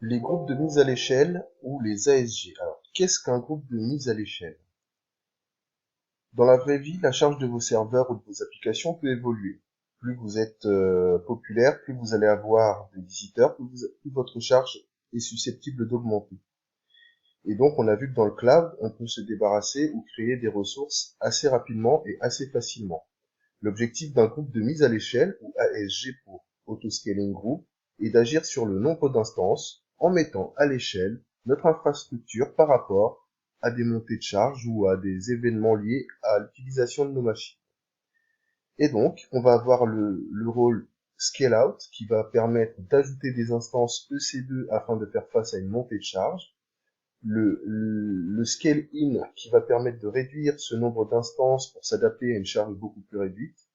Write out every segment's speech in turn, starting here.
Les groupes de mise à l'échelle ou les ASG. Alors, qu'est-ce qu'un groupe de mise à l'échelle? Dans la vraie vie, la charge de vos serveurs ou de vos applications peut évoluer. Plus vous êtes populaire, plus vous allez avoir de visiteurs, plus votre charge est susceptible d'augmenter. Et donc, on a vu que dans le cloud, on peut se débarrasser ou créer des ressources assez rapidement et assez facilement. L'objectif d'un groupe de mise à l'échelle, ou ASG pour Autoscaling Group, est d'agir sur le nombre d'instances en mettant à l'échelle notre infrastructure par rapport à des montées de charge ou à des événements liés à l'utilisation de nos machines. Et donc, on va avoir le rôle Scale Out qui va permettre d'ajouter des instances EC2 afin de faire face à une montée de charge. Le Scale In qui va permettre de réduire ce nombre d'instances pour s'adapter à une charge beaucoup plus réduite.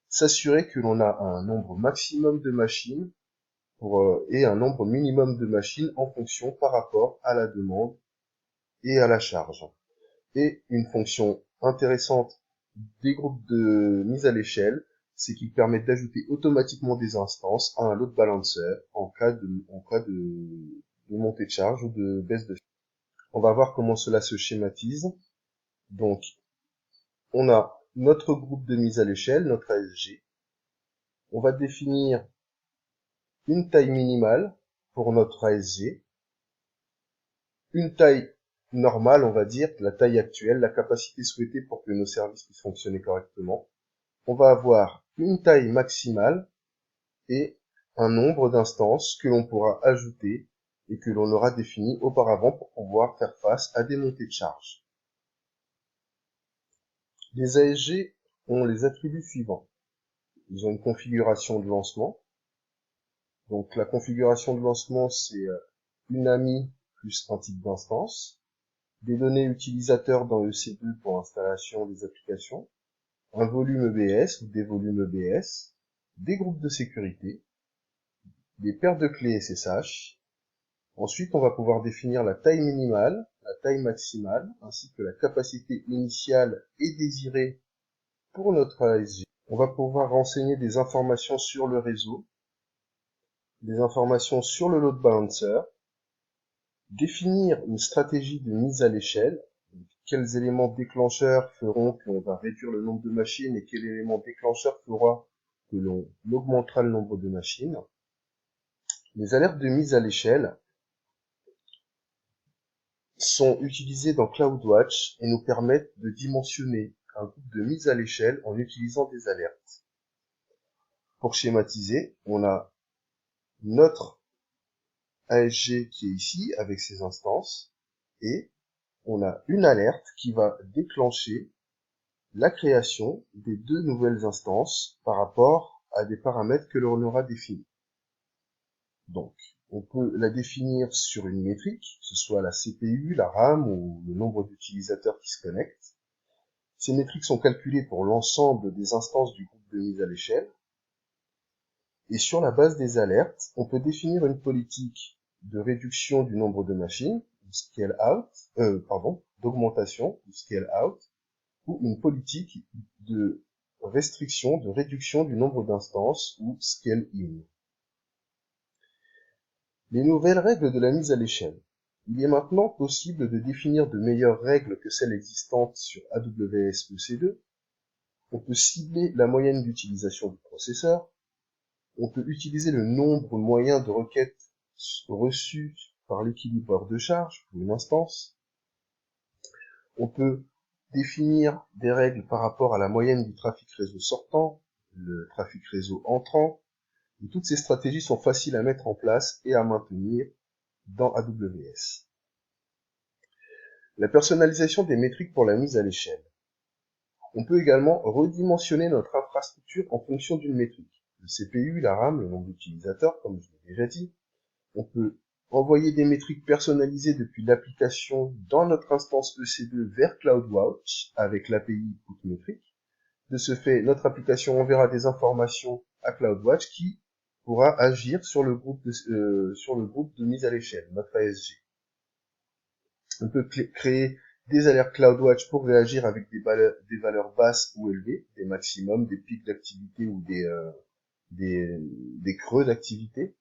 S'assurer que l'on a un nombre maximum de machines et un nombre minimum de machines en fonction par rapport à la demande et à la charge. Et une fonction intéressante des groupes de mise à l'échelle, c'est qu'ils permettent d'ajouter automatiquement des instances à un load balancer en cas de montée de charge ou de baisse de charge. On va voir comment cela se schématise. Donc, on a notre groupe de mise à l'échelle, notre ASG. On va définir une taille minimale pour notre ASG, une taille normale, on va dire, la taille actuelle, la capacité souhaitée pour que nos services puissent fonctionner correctement. On va avoir une taille maximale et un nombre d'instances que l'on pourra ajouter et que l'on aura défini auparavant pour pouvoir faire face à des montées de charge. Les ASG ont les attributs suivants. Ils ont une configuration de lancement. Donc la configuration de lancement, c'est une AMI plus un type d'instance, des données utilisateurs dans EC2 pour installation des applications, un volume EBS ou des volumes EBS, des groupes de sécurité, des paires de clés SSH. Ensuite, on va pouvoir définir la taille minimale, la taille maximale, ainsi que la capacité initiale et désirée pour notre ASG. On va pouvoir renseigner des informations sur le réseau, des informations sur le load balancer, définir une stratégie de mise à l'échelle, quels éléments déclencheurs feront qu'on va réduire le nombre de machines et quel élément déclencheur fera que l'on augmentera le nombre de machines. Les alertes de mise à l'échelle sont utilisées dans CloudWatch et nous permettent de dimensionner un groupe de mise à l'échelle en utilisant des alertes. Pour schématiser, on a notre ASG qui est ici avec ses instances et on a une alerte qui va déclencher la création des deux nouvelles instances par rapport à des paramètres que l'on aura définis. Donc, on peut la définir sur une métrique, que ce soit la CPU, la RAM ou le nombre d'utilisateurs qui se connectent. Ces métriques sont calculées pour l'ensemble des instances du groupe de mise à l'échelle. Et sur la base des alertes, on peut définir une politique de réduction du nombre de machines, d'augmentation, ou scale out, ou une politique de restriction, de réduction du nombre d'instances, ou scale in. Les nouvelles règles de la mise à l'échelle. Il est maintenant possible de définir de meilleures règles que celles existantes sur AWS EC2. On peut cibler la moyenne d'utilisation du processeur. On peut utiliser le nombre moyen de requêtes reçues par l'équilibreur de charge pour une instance. On peut définir des règles par rapport à la moyenne du trafic réseau sortant, le trafic réseau entrant. Et toutes ces stratégies sont faciles à mettre en place et à maintenir dans AWS. La personnalisation des métriques pour la mise à l'échelle. On peut également redimensionner notre infrastructure en fonction d'une métrique. Le CPU, la RAM, le nombre d'utilisateurs, comme je l'ai déjà dit. On peut envoyer des métriques personnalisées depuis l'application dans notre instance EC2 vers CloudWatch avec l'API PutMetric. De ce fait, notre application enverra des informations à CloudWatch qui pourra agir sur le groupe de mise à l'échelle, notre ASG. On peut créer des alertes CloudWatch pour réagir avec des valeurs basses ou élevées, des maximums, des pics d'activité ou des creux d'activité.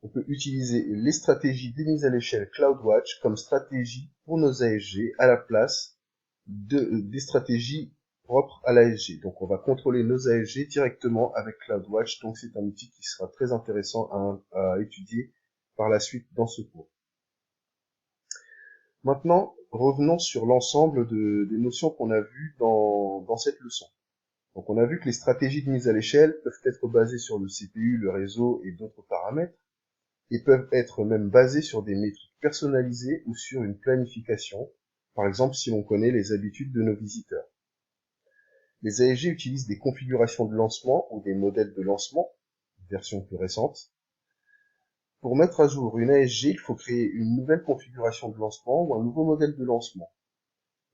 On peut utiliser les stratégies de mise à l'échelle CloudWatch comme stratégie pour nos ASG à la place des stratégies propres à l'ASG. Donc on va contrôler nos ASG directement avec CloudWatch, donc c'est un outil qui sera très intéressant à étudier par la suite dans ce cours. Maintenant, revenons sur l'ensemble des notions qu'on a vues dans cette leçon. Donc on a vu que les stratégies de mise à l'échelle peuvent être basées sur le CPU, le réseau et d'autres paramètres, et peuvent être même basées sur des métriques personnalisées ou sur une planification, par exemple si l'on connaît les habitudes de nos visiteurs. Les ASG utilisent des configurations de lancement ou des modèles de lancement, version plus récente. Pour mettre à jour une ASG, il faut créer une nouvelle configuration de lancement ou un nouveau modèle de lancement.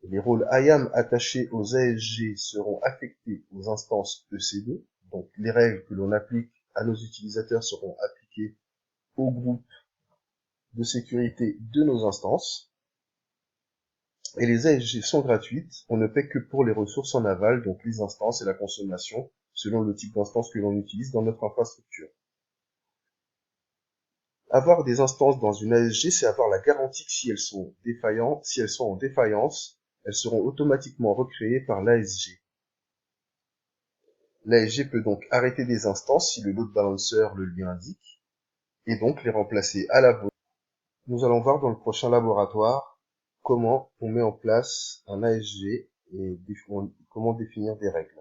Les rôles IAM attachés aux ASG seront affectés aux instances EC2, donc les règles que l'on applique à nos utilisateurs seront appliquées au groupe de sécurité de nos instances. Et les ASG sont gratuites, on ne paie que pour les ressources en aval, donc les instances et la consommation, selon le type d'instance que l'on utilise dans notre infrastructure. Avoir des instances dans une ASG, c'est avoir la garantie que si elles sont en défaillance, elles seront automatiquement recréées par l'ASG. L'ASG peut donc arrêter des instances si le load balancer le lui indique, et donc les remplacer à la volée. Nous allons voir dans le prochain laboratoire comment on met en place un ASG et comment définir des règles.